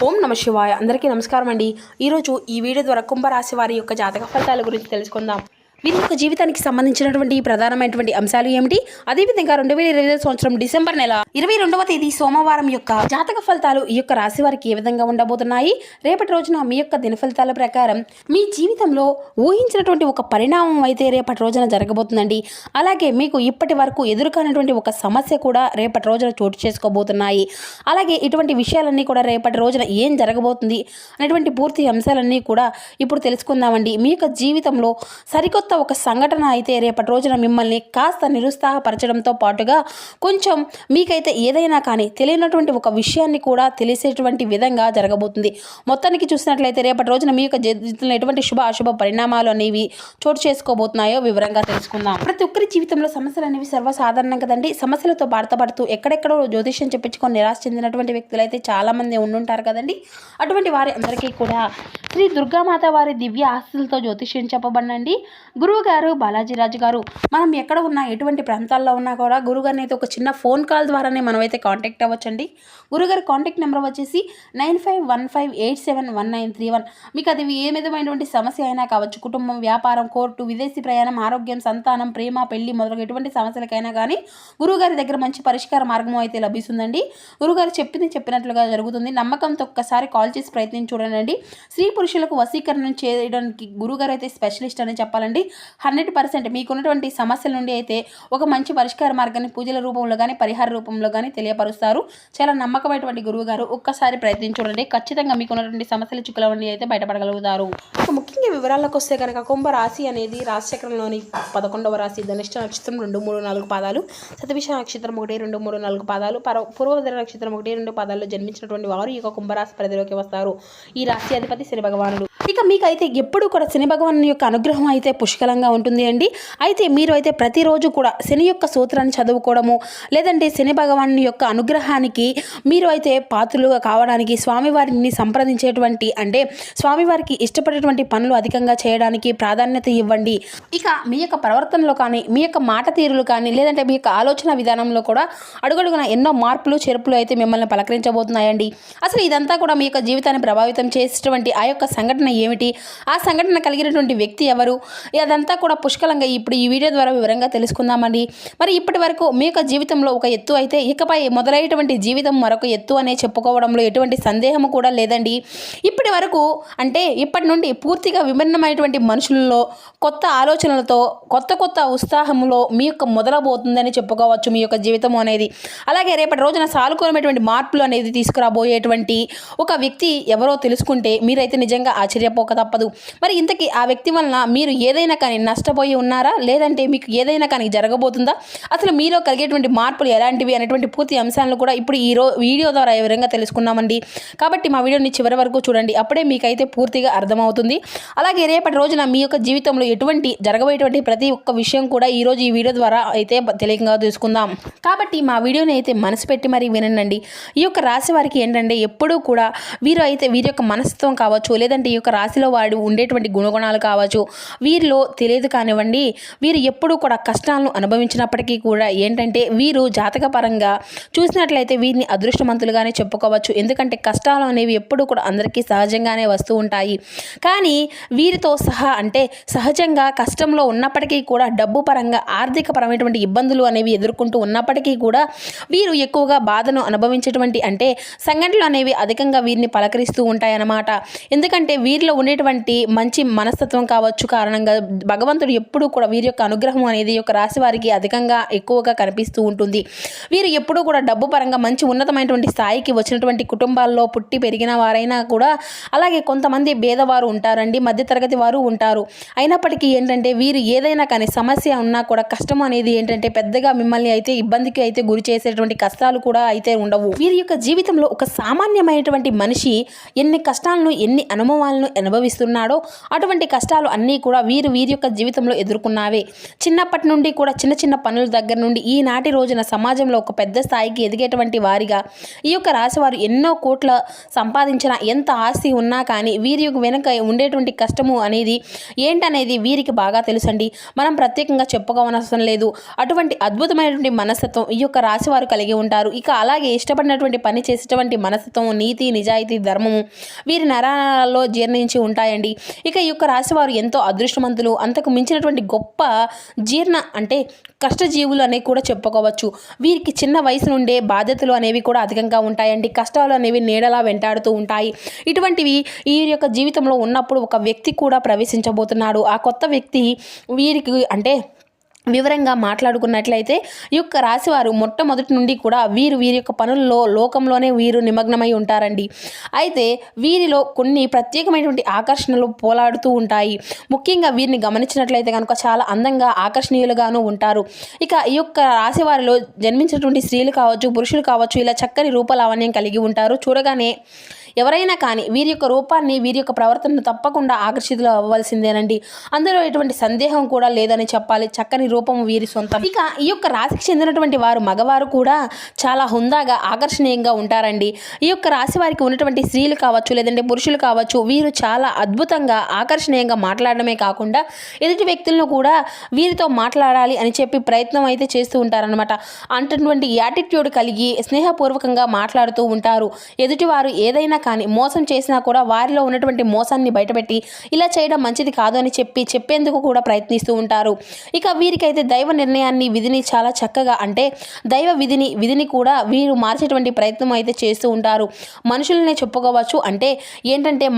ఓం నమ శివాయ. అందరికీ నమస్కారం అండి. ఈరోజు ఈ వీడియో ద్వారా కుంభరాశి వారి యొక్క జాతక ఫలితాల గురించి తెలుసుకుందాం. వీరి యొక్క జీవితానికి సంబంధించినటువంటి ప్రధానమైనటువంటి అంశాలు ఏమిటి, అదేవిధంగా 2025 సంవత్సరం డిసెంబర్ నెల 22వ తేదీ సోమవారం యొక్క జాతక ఫలితాలు ఈ యొక్క రాశి వారికి ఏ విధంగా ఉండబోతున్నాయి, రేపటి రోజున మీ యొక్క దిన ఫలితాల ప్రకారం మీ జీవితంలో ఊహించినటువంటి ఒక పరిణామం అయితే రేపటి రోజున జరగబోతుందండి. అలాగే మీకు ఇప్పటి వరకు ఎదురుకానటువంటి ఒక సమస్య కూడా రేపటి రోజున చోటు చేసుకోబోతున్నాయి. అలాగే ఇటువంటి విషయాలన్నీ కూడా రేపటి రోజున ఏం జరగబోతుంది అనేటువంటి పూర్తి అంశాలన్నీ కూడా ఇప్పుడు తెలుసుకుందామండి. మీ యొక్క జీవితంలో సరికొత్త ఒక సంఘటన అయితే రేపటి రోజున మిమ్మల్ని కాస్త నిరుత్సాహపరచడంతో పాటుగా కొంచెం మీకైతే ఏదైనా కానీ తెలియనటువంటి ఒక విషయాన్ని కూడా తెలిసేటువంటి విధంగా జరగబోతుంది. మొత్తానికి చూసినట్లయితే రేపటి రోజున మీ యొక్క జీవితంలో ఎటువంటి శుభ అశుభ పరిణామాలు అనేవి చోటు చేసుకోబోతున్నాయో వివరంగా తెలుసుకుందాం. ప్రతి ఒక్కరి జీవితంలో సమస్యలు అనేవి సర్వసాధారణం కదండి. సమస్యలతో బాధపడుతూ ఎక్కడెక్కడో జ్యోతిష్యం చెప్పించుకొని నిరాశ చెందినటువంటి వ్యక్తులు అయితే చాలా మంది ఉండుంటారు కదండి. అటువంటి వారి అందరికీ కూడా శ్రీ దుర్గామాత వారి దివ్య ఆస్తులతో జ్యోతిష్యం చెప్పబడినండి. గురువు గారు బాలాజీరాజు గారు మనం ఎక్కడ ఉన్నా ఎటువంటి ప్రాంతాల్లో ఉన్నా కూడా గురుగారిని అయితే ఒక చిన్న ఫోన్ కాల్ ద్వారానే మనం అయితే కాంటాక్ట్ అవ్వచ్చండి. గురుగారి కాంటాక్ట్ నెంబర్ వచ్చేసి 9515871931. మీకు అది ఏ విధమైనటువంటి సమస్య అయినా కావచ్చు, కుటుంబం, వ్యాపారం, కోర్టు, విదేశీ ప్రయాణం, ఆరోగ్యం, సంతానం, ప్రేమ, పెళ్లి మొదలగు ఎటువంటి సమస్యలకైనా కానీ గురువుగారి దగ్గర మంచి పరిష్కార మార్గం అయితే లభిస్తుందండి. గురుగారు చెప్పినట్లుగా జరుగుతుంది. నమ్మకంతో ఒక్కసారి కాల్ చేసి ప్రయత్నించి చూడండి. స్త్రీ పురుషులకు వశీకరణ చేయడానికి గురుగారు అయితే స్పెషలిస్ట్ అని చెప్పాలండి. 100% మీకున్నటువంటి సమస్యల నుండి అయితే ఒక మంచి పరిష్కార మార్గాన్ని పూజల రూపంలో కానీ పరిహార రూపంలో కానీ తెలియపరుస్తారు. చాలా నమ్మకమైనటువంటి గురువు గారు. ఒక్కసారి ప్రయత్నించండి. ఖచ్చితంగా మీకున్నటువంటి సమస్యల చిక్కుల నుండి అయితే బయటపడగలుగుతారు. ముఖ్యంగా వివరాలకు వస్తే కనుక కుంభరాశి అనేది రాశిచక్రంలోని 11వ రాశి. ధనిష్ట నక్షత్రం 2, 3, 4 పాదాలు, శతభిష నక్షత్రం 1, 2, 3, 4 పాదాలు, పూర్వభద్ర నక్షత్రం 1, 2 పాదాల్లో జన్మించినటువంటి వారు ఈ యొక్క కుంభరాశి పరిధిలోకి వస్తారు. ఈ రాశి అధిపతి శని భగవానుడు. ఇక మీకైతే ఎప్పుడు కూడా శని భగవాను యొక్క అనుగ్రహం అయితే పుష్కలంగా ఉంటుంది అండి. అయితే మీరు అయితే ప్రతిరోజు కూడా శని యొక్క సూత్రాన్ని చదువుకోవడము, లేదంటే శని భగవాను యొక్క అనుగ్రహానికి మీరు అయితే పాత్రలుగా కావడానికి స్వామివారిని సంప్రదించేటువంటి, అంటే స్వామివారికి ఇష్టపడేటువంటి పనులు అధికంగా చేయడానికి ప్రాధాన్యత ఇవ్వండి. ఇక మీ యొక్క ప్రవర్తనలో కానీ, మీ యొక్క మాట తీరులు కానీ, లేదంటే మీ యొక్క ఆలోచన విధానంలో కూడా అడుగడుగున ఎన్నో మార్పులు చేర్పులు అయితే మిమ్మల్ని పలకరించబోతున్నాయండి. అసలు ఇదంతా కూడా మీ యొక్క జీవితాన్ని ప్రభావితం చేసేటువంటి ఆ యొక్క సంఘటన ఏమిటి, ఆ సంఘటన కలిగినటువంటి వ్యక్తి ఎవరు, అదంతా కూడా పుష్కలంగా ఇప్పుడు ఈ వీడియో ద్వారా వివరంగా తెలుసుకుందామండి. మరి ఇప్పటి వరకు మీ యొక్క జీవితంలో ఒక ఎత్తు అయితే ఇకపై మొదలయ్యేటువంటి జీవితం మరొక ఎత్తు అనే చెప్పుకోవడంలో ఎటువంటి సందేహం కూడా లేదండి. ఇప్పటి వరకు అంటే ఇప్పటి నుండి పూర్తిగా విభిన్నమైనటువంటి మనుషులలో కొత్త ఆలోచనలతో కొత్త ఉత్సాహంలో మీ యొక్క మొదలబోతుందని చెప్పుకోవచ్చు మీ యొక్క జీవితం అనేది. అలాగే రేపటి రోజున సానుకూలమైనటువంటి మార్పులు అనేది తీసుకురాబోయేటువంటి ఒక వ్యక్తి ఎవరో తెలుసుకుంటే మీరైతే నిజంగా ఆశ్చర్యపోక తప్పదు. మరి ఇంతకీ ఆ వ్యక్తి వలన మీరు ఏదైనా కానీ నష్టపోయి ఉన్నారా, లేదంటే మీకు ఏదైనా కానీ జరగబోతుందా, అసలు మీలో కలిగేటువంటి మార్పులు ఎలాంటివి అనేటువంటి పూర్తి అంశాలను కూడా ఇప్పుడు ఈ వీడియో ద్వారా వివరంగా తెలుసుకున్నామండి. కాబట్టి మా వీడియోని చివరి వరకు చూడండి, అప్పుడే మీకైతే పూర్తిగా అర్థమవుతుంది. అలాగే రేపటి రోజున మీ యొక్క జీవితంలో ఎటువంటి జరగబోయేటువంటి ప్రతి ఒక్క విషయం కూడా ఈరోజు ఈ వీడియో ద్వారా అయితే తెలియంగా తెలుసుకుందాం. కాబట్టి మా వీడియోని అయితే మనసు పెట్టి మరీ వినండి. ఈ యొక్క రాశి వారికి ఏంటంటే ఎప్పుడూ కూడా వీరు అయితే వీరి యొక్క మనస్తత్వం కావచ్చు, లేదంటే ఈ యొక్క రాశిలో వాడు ఉండేటువంటి గుణగుణాలు కావచ్చు, వీరిలో తెలియదు కానివ్వండి, వీరు ఎప్పుడూ కూడా కష్టాలను అనుభవించినప్పటికీ కూడా ఏంటంటే వీరు జాతక పరంగా చూసినట్లయితే వీరిని అదృష్టవంతులుగానే చెప్పుకోవచ్చు. ఎందుకంటే కష్టాలు అనేవి ఎప్పుడూ కూడా అందరికీ సహజంగానే వస్తూ ఉంటాయి. కానీ వీరితో సహా అంటే సహజంగా కష్టంలో ఉన్నప్పటికీ కూడా డబ్బు పరంగా ఆర్థిక పరమైనటువంటి ఇబ్బందులు అనేవి ఎదుర్కొంటూ ఉన్నప్పటికీ కూడా వీరు ఎక్కువగా బాధను అనుభవించేటువంటి అంటే సంఘటనలు అనేవి అధికంగా వీరిని పలకరిస్తూ ఉంటాయన్నమాట. ఎందుకంటే వీరిలో ఉండేటువంటి మంచి మనస్తత్వం కావచ్చు కారణంగా భగవంతుడు ఎప్పుడూ కూడా వీరి యొక్క అనుగ్రహం అనేది యొక్క రాశి వారికి అధికంగా ఎక్కువగా కనిపిస్తూ ఉంటుంది. వీరు ఎప్పుడూ కూడా డబ్బు పరంగా మంచి ఉన్నతమైనటువంటి స్థాయికి వచ్చినటువంటి కుటుంబాల్లో పుట్టి పెరిగిన వారైనా కూడా, అలాగే కొంతమంది పేదవారు ఉంటారండి, మధ్యతరగతి వారు ఉంటారు. అయినప్పటికీ ఏంటంటే వీరు ఏదైనా కానీ సమస్య ఉన్నా కూడా కష్టం అనేది ఏంటంటే పెద్దగా మిమ్మల్ని అయితే ఇబ్బందికి అయితే గురి చేసేటువంటి కష్టాలు కూడా అయితే ఉండవు. వీరి యొక్క జీవితంలో ఒక సామాన్యమైనటువంటి మనిషి ఎన్ని కష్టాలను, ఎన్ని అనుభవాలను అనుభవిస్తున్నాడో అటువంటి కష్టాలు అన్నీ కూడా వీరి యొక్క జీవితంలో ఎదుర్కొన్నావే. చిన్నప్పటి నుండి కూడా చిన్న చిన్న పనుల దగ్గర నుండి ఈనాటి రోజున సమాజంలో ఒక పెద్ద స్థాయికి ఎదిగేటువంటి వారిగా ఈ యొక్క రాశివారు ఎన్నో కోట్ల సంపాదించిన, ఎంత ఆస్తి ఉన్నా కానీ వీరి యొక్క వెనుక ఉండేటువంటి కష్టము అనేది ఏంటనేది వీరికి బాగా తెలుసండి. మనం ప్రత్యేకంగా చెప్పుకోవనవసరం లేదు. అటువంటి అద్భుతమైనటువంటి మనస్తత్వం ఈ యొక్క రాశివారు కలిగి ఉంటారు. ఇక అలాగే ఇష్టపడినటువంటి పని చేసేటువంటి మనస్తత్వం, నీతి, నిజాయితీ, ధర్మము వీరి నరాలలో జీర్ణించి ఉంటాయండి. ఇక ఈ యొక్క రాశివారు ఎంతో అదృష్టవంతులు. అంతకు మించినటువంటి గొప్ప అంటే కష్టజీవులు అనేవి కూడా చెప్పుకోవచ్చు. వీరికి చిన్న వయసు నుండే బాధ్యతలు అనేవి కూడా అధికంగా ఉంటాయండి. కష్టాలు అనేవి నీడలా వెంటాడుతూ ఉంటాయి. ఇటువంటివి ఈ యొక్క జీవితంలో ఉన్నప్పుడు ఒక వ్యక్తి కూడా ప్రవేశించబోతున్నాడు. ఆ కొత్త వ్యక్తి వీరికి వివరంగా మాట్లాడుకున్నట్లయితే ఈ యొక్క రాశివారు మొట్టమొదటి నుండి కూడా వీరి యొక్క పనుల్లో లోకంలోనే వీరు నిమగ్నమై ఉంటారండి. అయితే వీరిలో కొన్ని ప్రత్యేకమైనటువంటి ఆకర్షణలు పోలాడుతూ ఉంటాయి. ముఖ్యంగా వీరిని గమనించినట్లయితే కనుక చాలా అందంగా, ఆకర్షణీయులుగాను ఉంటారు. ఇక ఈ యొక్క రాశివారిలో జన్మించినటువంటి స్త్రీలు కావచ్చు, పురుషులు కావచ్చు, ఇలా చక్కని రూపలావణ్యం కలిగి ఉంటారు. చూడగానే ఎవరైనా కానీ వీరి యొక్క రూపాన్ని, వీరి యొక్క ప్రవర్తనను తప్పకుండా ఆకర్షితులు అవ్వాల్సిందేనండి. అందులో ఎటువంటి సందేహం కూడా లేదని చెప్పాలి. చక్కని రూపము వీరి సొంతం. ఇక ఈ యొక్క రాశికి చెందినటువంటి వారు మగవారు కూడా చాలా హుందాగా, ఆకర్షణీయంగా ఉంటారండి. ఈ యొక్క రాశి వారికి ఉన్నటువంటి స్త్రీలు కావచ్చు, లేదంటే పురుషులు కావచ్చు, వీరు చాలా అద్భుతంగా, ఆకర్షణీయంగా మాట్లాడడమే కాకుండా ఎదుటి వ్యక్తులను కూడా వీరితో మాట్లాడాలి అని చెప్పి ప్రయత్నం అయితే చేస్తూ ఉంటారనమాట. అంటటువంటి యాటిట్యూడ్ కలిగి స్నేహపూర్వకంగా మాట్లాడుతూ ఉంటారు. ఎదుటివారు ఏదైనా కానీ మోసం చేసినా కూడా వారిలో ఉన్నటువంటి మోసాన్ని బయటపెట్టి ఇలా చేయడం మంచిది కాదు అని చెప్పేందుకు కూడా ప్రయత్నిస్తూ ఉంటారు. ఇక వీరికైతే దైవ నిర్ణయాన్ని, విధిని చాలా చక్కగా దైవ విధిని కూడా వీరు మార్చేటువంటి ప్రయత్నం అయితే చేస్తూ ఉంటారు. మనుషులనే చెప్పుకోవచ్చు.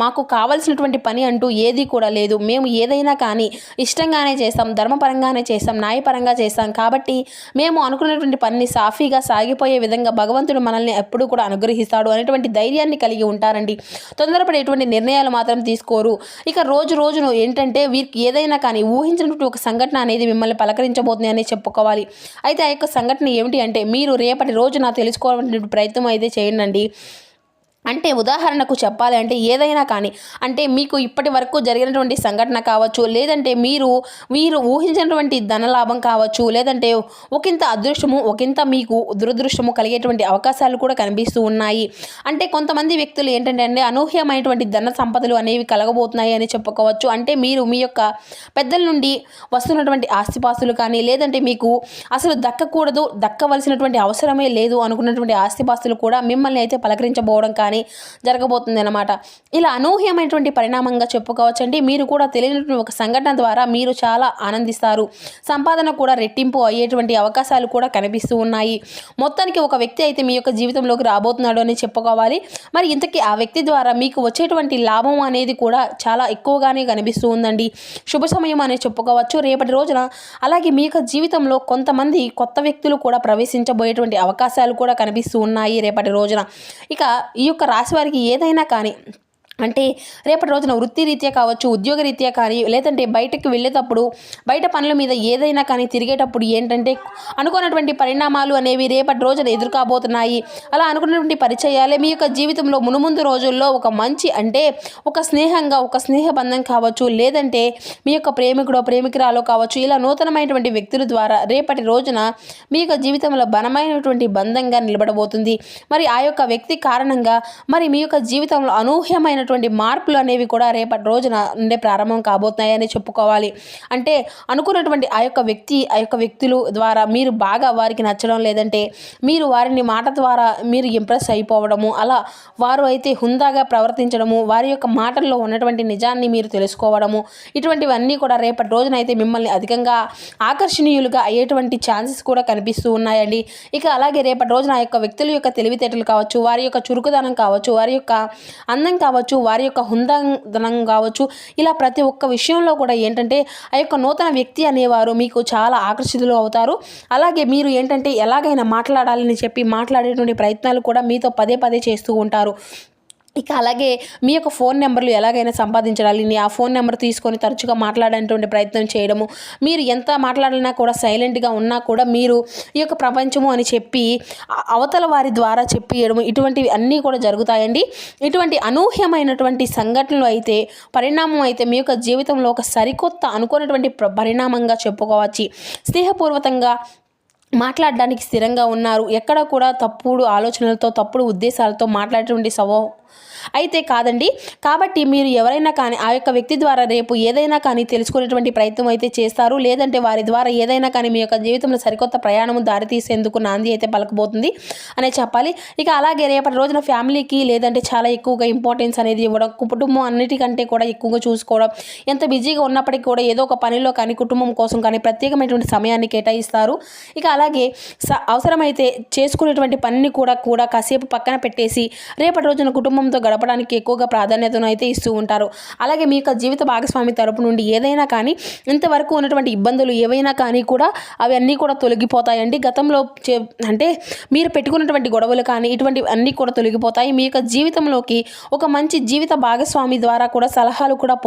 మాకు కావాల్సినటువంటి పని అంటూ ఏది కూడా లేదు. మేము ఏదైనా కానీ ఇష్టంగానే చేస్తాం, ధర్మపరంగానే చేస్తాం, న్యాయపరంగా చేస్తాం. కాబట్టి మేము అనుకున్నటువంటి పనిని సాఫీగా సాగిపోయే విధంగా భగవంతుడు మనల్ని ఎప్పుడూ కూడా అనుగ్రహిస్తాడు అనేటువంటి ధైర్యాన్ని కలిగి ఉంటారండి. తొందరపడేటువంటి నిర్ణయాలు మాత్రం తీసుకోరు. ఇక రోజును వీరికి ఏదైనా కానీ ఊహించినటువంటి ఒక సంఘటన అనేది మిమ్మల్ని పలకరించబోతుంది అని చెప్పుకోవాలి. అయితే ఆ యొక్క సంఘటన ఏమిటి మీరు రేపటి రోజున తెలుసుకోవాలనే ప్రయత్నం అయితే చేయండి. ఉదాహరణకు చెప్పాలి ఏదైనా కానీ మీకు ఇప్పటి వరకు జరిగినటువంటి సంఘటన కావచ్చు, లేదంటే మీరు ఊహించినటువంటి ధనలాభం కావచ్చు, లేదంటే ఒకంత అదృష్టము, ఒకంత మీకు దురదృష్టము కలిగేటువంటి అవకాశాలు కూడా కనిపిస్తూ ఉన్నాయి. కొంతమంది వ్యక్తులు అనూహ్యమైనటువంటి ధన సంపదలు అనేవి కలగబోతున్నాయి అని చెప్పుకోవచ్చు. మీరు మీ యొక్క పెద్దల నుండి వస్తున్నటువంటి ఆస్తిపాస్తులు కానీ, లేదంటే మీకు అసలు దక్కవలసినటువంటి అవసరమే లేదు అనుకున్నటువంటి ఆస్తిపాస్తులు కూడా మిమ్మల్ని అయితే పలకరించబోవడం కానీ జరగబోతుంది అన్నమాట. ఇలా అనూహ్యమైనటువంటి పరిణామంగా చెప్పుకోవచ్చండి. మీరు కూడా తెలియనటువంటి ఒక సంఘటన ద్వారా మీరు చాలా ఆనందిస్తారు. సంపాదన కూడా రెట్టింపు అయ్యేటువంటి అవకాశాలు కూడా కనిపిస్తూ ఉన్నాయి. మొత్తానికి ఒక వ్యక్తి అయితే మీ యొక్క జీవితంలోకి రాబోతున్నాడు అని చెప్పుకోవాలి. మరి ఇంతకీ ఆ వ్యక్తి ద్వారా మీకు వచ్చేటువంటి లాభం అనేది కూడా చాలా ఎక్కువగానే కనిపిస్తూ ఉందండి. శుభ సమయం అని చెప్పుకోవచ్చు రేపటి రోజున. అలాగే మీ యొక్క జీవితంలో కొంతమంది కొత్త వ్యక్తులు కూడా ప్రవేశించబోయేటువంటి అవకాశాలు కూడా కనిపిస్తూ ఉన్నాయి రేపటి రోజున. ఇక ఈ యొక్క రాశి వారికి ఏదైనా కానీ రేపటి రోజున వృత్తిరీత్యా కావచ్చు, ఉద్యోగరీత్యా కానీ, లేదంటే బయటకు వెళ్ళేటప్పుడు బయట పనుల మీద ఏదైనా కానీ తిరిగేటప్పుడు అనుకున్నటువంటి పరిణామాలు అనేవి రేపటి రోజున ఎదుర్కోబోతున్నాయి. అలా అనుకున్నటువంటి పరిచయాలే మీ యొక్క జీవితంలో మునుముందు రోజుల్లో ఒక మంచి ఒక స్నేహంగా, ఒక స్నేహబంధం కావచ్చు, లేదంటే మీ యొక్క ప్రేమికుడో ప్రేమికురాలో కావచ్చు, ఇలా నూతనమైనటువంటి వ్యక్తుల ద్వారా రేపటి రోజున మీ యొక్క జీవితంలో బలమైనటువంటి బంధంగా నిలబడబోతుంది. మరి ఆ యొక్క వ్యక్తి కారణంగా మరి మీ యొక్క జీవితంలో అనూహ్యమైన మార్పులు అనేవి కూడా రేపటి రోజున నుండే ప్రారంభం కాబోతున్నాయని చెప్పుకోవాలి. అనుకున్నటువంటి ఆ యొక్క వ్యక్తులు ద్వారా మీరు బాగా వారికి నచ్చడం, లేదంటే మీరు వారిని మాట ద్వారా మీరు ఇంప్రెస్ అయిపోవడము, అలా వారు అయితే హుందాగా ప్రవర్తించడము, వారి యొక్క మాటల్లో ఉన్నటువంటి నిజాన్ని మీరు తెలుసుకోవడము, ఇటువంటివన్నీ కూడా రేపటి రోజున అయితే మిమ్మల్ని అధికంగా ఆకర్షణీయులుగా అయ్యేటువంటి ఛాన్సెస్ కూడా కనిపిస్తూ ఉన్నాయండి. ఇక అలాగే రేపటి రోజున ఆ యొక్క వ్యక్తుల యొక్క తెలివితేటలు కావచ్చు, వారి యొక్క చురుకుదనం కావచ్చు, వారి యొక్క అందం కావచ్చు, వారి యొక్క హుందాదనం కావచ్చు, ఇలా ప్రతి ఒక్క విషయంలో కూడా ఆ యొక్క నూతన వ్యక్తి అనేవారు మీకు చాలా ఆకర్షితులు అవుతారు. అలాగే మీరు ఎలాగైనా మాట్లాడాలని చెప్పి మాట్లాడేటువంటి ప్రయత్నాలు కూడా మీతో పదే చేస్తూ ఉంటారు. ఇక అలాగే మీ యొక్క ఫోన్ నెంబర్లు ఎలాగైనా సంపాదించాలని ఆ ఫోన్ నెంబర్ తీసుకొని తరచుగా మాట్లాడేటువంటి ప్రయత్నం చేయడము, మీరు ఎంత మాట్లాడినా కూడా సైలెంట్గా ఉన్నా కూడా మీరు ఈ యొక్క ప్రపంచము అని చెప్పి అవతల వారి ద్వారా చెప్పియడము, ఇటువంటివి అన్నీ కూడా జరుగుతాయండి. ఇటువంటి అనూహ్యమైనటువంటి సంఘటనలు అయితే పరిణామం అయితే మీ యొక్క జీవితంలో ఒక సరికొత్త అనుకున్నటువంటి పరిణామంగా చెప్పుకోవచ్చు. స్నేహపూర్వకంగా మాట్లాడడానికి స్థిరంగా ఉన్నారు, ఎక్కడ కూడా తప్పుడు ఆలోచనలతో తప్పుడు ఉద్దేశాలతో మాట్లాడేటువంటి అయితే కాదండి. కాబట్టి మీరు ఎవరైనా కానీ ఆ యొక్క వ్యక్తి ద్వారా రేపు ఏదైనా కానీ తెలుసుకునేటువంటి ప్రయత్నం అయితే చేస్తారు, లేదంటే వారి ద్వారా ఏదైనా కానీ మీ యొక్క జీవితంలో సరికొత్త ప్రయాణం దారితీసేందుకు నాంది అయితే పలకబోతుంది అనే చెప్పాలి. ఇక అలాగే రేపటి రోజున ఫ్యామిలీకి లేదంటే చాలా ఎక్కువగా ఇంపార్టెన్స్ అనేది ఇవ్వడం, కుటుంబం అన్నిటికంటే కూడా ఎక్కువగా చూసుకోవడం, ఎంత బిజీగా ఉన్నప్పటికీ కూడా ఏదో ఒక పనిలో కానీ కుటుంబం కోసం కానీ ప్రత్యేకమైనటువంటి సమయాన్ని కేటాయిస్తారు. ఇక అలాగే అవసరమైతే చేసుకునేటువంటి పనిని కూడా కాసేపు పక్కన పెట్టేసి రేపటి రోజున కుటుంబంతో గడపడానికి ఎక్కువగా ప్రాధాన్యతను అయితే ఇస్తూ ఉంటారు. అలాగే మీ యొక్క జీవిత భాగస్వామి తరపు నుండి ఏదైనా కానీ ఇంతవరకు ఉన్నటువంటి ఇబ్బందులు ఏవైనా కానీ కూడా అవన్నీ కూడా తొలగిపోతాయండి. గతంలో అంటే మీరు పెట్టుకున్నటువంటి గొడవలు కానీ ఇటువంటి అన్నీ కూడా తొలగిపోతాయి. మీ యొక్క జీవితంలోకి ఒక మంచి జీవిత భాగస్వామి ద్వారా కూడా సలహాలు కూడా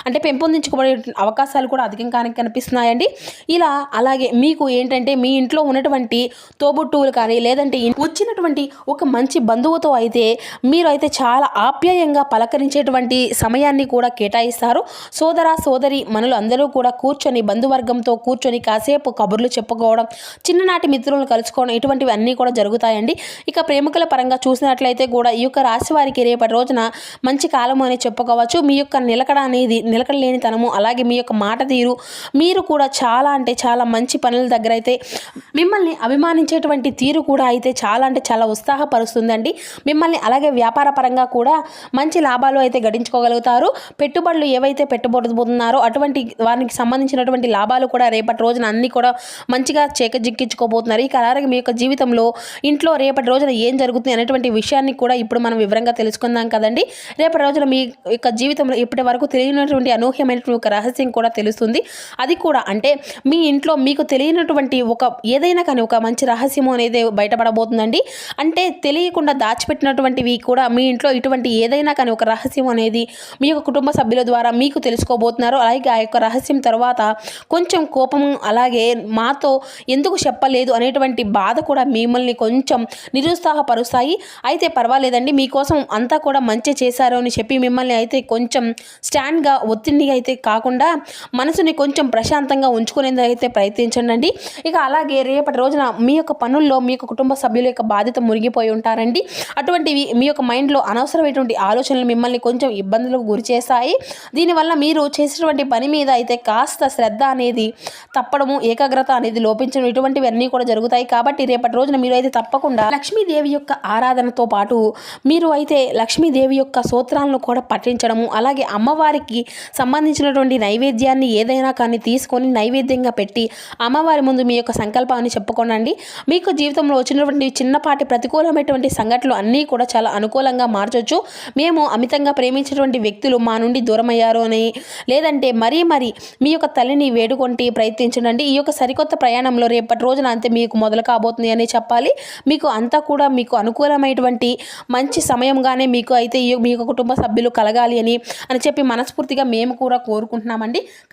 అంటే పెంపొందించుకోబడే అవకాశాలు కూడా అధికంగానే కనిపిస్తున్నాయండి. ఇలా అలాగే మీకు ఏంటంటే మీ ఇంట్లో ఉన్నటువంటి తోబుట్టువులు కానీ లేదంటే వచ్చినటువంటి ఒక మంచి బంధువుతో అయితే మీరు అయితే చాలా ఆప్యాయంగా పలకరించేటువంటి సమయాన్ని కూడా కేటాయిస్తారు. సోదరి మనులు అందరూ కూడా కూర్చొని బంధువర్గంతో కూర్చొని కాసేపు కబుర్లు చెప్పుకోవడం, చిన్ననాటి మిత్రులను కలుసుకోవడం, ఇటువంటివి అన్నీ కూడా జరుగుతాయండి. ఇక ప్రేమికుల పరంగా చూసినట్లయితే కూడా ఈ యొక్క రాశి వారికి రేపటి రోజున మంచి కాలము అని చెప్పుకోవచ్చు. మీ యొక్క నిలకడలేనితనము, అలాగే మీ యొక్క మాట తీరు, మీరు కూడా చాలా అంటే చాలా మంచి పనుల దగ్గర అయితే మిమ్మల్ని అభిమానించేటువంటి తీరు కూడా అయితే చాలా అంటే చాలా ఉత్సాహపరుస్తుందండి. మిమ్మల్ని అలాగే వ్యాపార పరంగా కూడా మంచి లాభాలు అయితే గడించుకోగలుగుతారు. పెట్టుబడులు ఏవైతే పెట్టబోతున్నారో అటువంటి వారికి సంబంధించినటువంటి లాభాలు కూడా రేపటి రోజున అన్నీ కూడా మంచిగా చేకజిక్కించుకోబోతున్నారు. ఇక అలాగే మీ యొక్క జీవితంలో ఇంట్లో రేపటి రోజున ఏం జరుగుతుంది అనేటువంటి విషయాన్ని కూడా ఇప్పుడు మనం వివరంగా తెలుసుకుందాం కదండి. రేపటి రోజున మీ యొక్క జీవితంలో ఇప్పటి వరకు తెలియనటువంటి అనూహ్యమైనటువంటి ఒక రహస్యం కూడా తెలుస్తుంది. అది కూడా అంటే మీ ఇంట్లో మీకు తెలియనటువంటి ఒక ఏదైనా కానీ ఒక మంచి రహస్యము అనేది బయటపడబోతుందండి. అంటే తెలియకుండా దాచిపెట్టినటువంటివి కూడా మీ ఇంట్లో ఇటువంటి ఏదైనా కానీ ఒక రహస్యం అనేది మీ యొక్క కుటుంబ సభ్యుల ద్వారా మీకు తెలుసుకోబోతున్నారు. అలాగే ఆ యొక్క రహస్యం తర్వాత కొంచెం కోపం, అలాగే మాతో ఎందుకు చెప్పలేదు అనేటువంటి బాధ కూడా మిమ్మల్ని కొంచెం నిరుత్సాహపరుస్తాయి. అయితే పర్వాలేదండి, మీకోసం అంతా కూడా మంచి చేశారు అని చెప్పి మిమ్మల్ని అయితే కొంచెం స్టాండ్గా ఒత్తిడిగా అయితే కాకుండా మనసుని కొంచెం ప్రశాంతంగా ఉంచుకునేందుకు అయితే ప్రయత్నించండి. ఇక అలాగే రేపటి రోజున మీ యొక్క పనుల్లో మీ యొక్క కుటుంబ సభ్యుల యొక్క బాధ్యత మునిగిపోయి ఉంటారండి. అటువంటివి మీ యొక్క మైండ్లో అనవసరమైనటువంటి ఆలోచనలు మిమ్మల్ని కొంచెం ఇబ్బందులకు గురి చేస్తాయి. దీనివల్ల మీరు చేసేటువంటి పని మీద అయితే కాస్త శ్రద్ధ అనేది తప్పడము, ఏకాగ్రత అనేది లోపించడం, ఇటువంటివి అన్నీ కూడా జరుగుతాయి. కాబట్టి రేపటి రోజున మీరు అయితే తప్పకుండా లక్ష్మీదేవి యొక్క ఆరాధనతో పాటు మీరు అయితే లక్ష్మీదేవి యొక్క స్తోత్రాలను కూడా పఠించడము, అలాగే అమ్మవారికి సంబంధించినటువంటి నైవేద్యాన్ని ఏదైనా కానీ తీసుకొని నైవేద్యంగా పెట్టి అమ్మవారి ముందు మీ యొక్క సంకల్పాన్ని చెప్పుకోనండి. మీకు జీవితంలో వచ్చినటువంటి చిన్నపాటి ప్రతికూలమైనటువంటి సంఘటనలు అన్నీ కూడా చాలా అనుకూలంగా మార్చొచ్చు. మేము అమితంగా ప్రేమించినటువంటి వ్యక్తులు మా నుండి దూరమయ్యారు అని, లేదంటే మరీ మీ యొక్క తల్లిని వేడుకొంటి ప్రయత్నించండి. ఈ యొక్క సరికొత్త ప్రయాణంలో రేపటి రోజున అంతే మీకు మొదలు కాబోతుంది అని చెప్పాలి. మీకు అంతా కూడా మీకు అనుకూలమైనటువంటి మంచి సమయంగానే మీకు అయితే మీ యొక్క కుటుంబ సభ్యులు కలగాలి అని చెప్పి మనస్ఫూర్తిగా మేము కూడా కోరుకుంటున్నామండి.